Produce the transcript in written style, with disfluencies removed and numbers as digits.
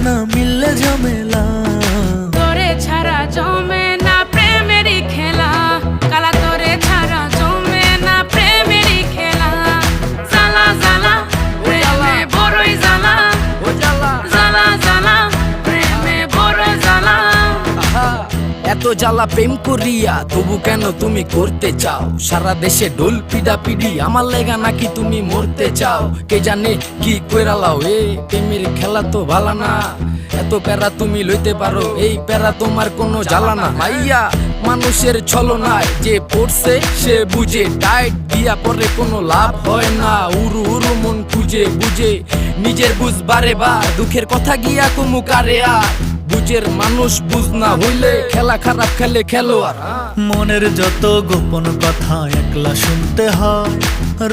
না মিললে ঝামেলা। তোরে ছাড়া জমে না প্রেমেরই খেলা, কালা তোরে ছাড়া জমে না প্রেমেরই খেলা। জ্বালা জ্বালা প্রেমে বড়ই জ্বালা, জ্বালা জ্বালা প্রেমে বড় জ্বালা। এত জ্বালা প্রেম করিয়া তবু কেন তুমি করতে চাও? সারা দেশে ঢোল পিডা পিডি, আমার লেগা নাকি তুমি মরতে চাও? কে জানে কি কইরালাও, এই প্রেমের খেলা তো ভালা না। এত প্যারা তুমি লইতে পারো, এই প্যারা তোমার কোনো জ্বালা না। ভাইয়া মানুষের ছলনায় যে পড়ছে সে বুঝে, টাইট দিয়া পরে কোনো লাভ হয় না। উরু উরু মন খুঁজে বুঝে নিজের বুঝ বারে বার, দুঃখের কথা গিয়া কুমু কারে আর। বুঝের মানুষ বুঝ না হইলে খেলা খারাপ খেলে খেলোয়াড়। মনের যত গোপন কথা একলা শুনতে হয়।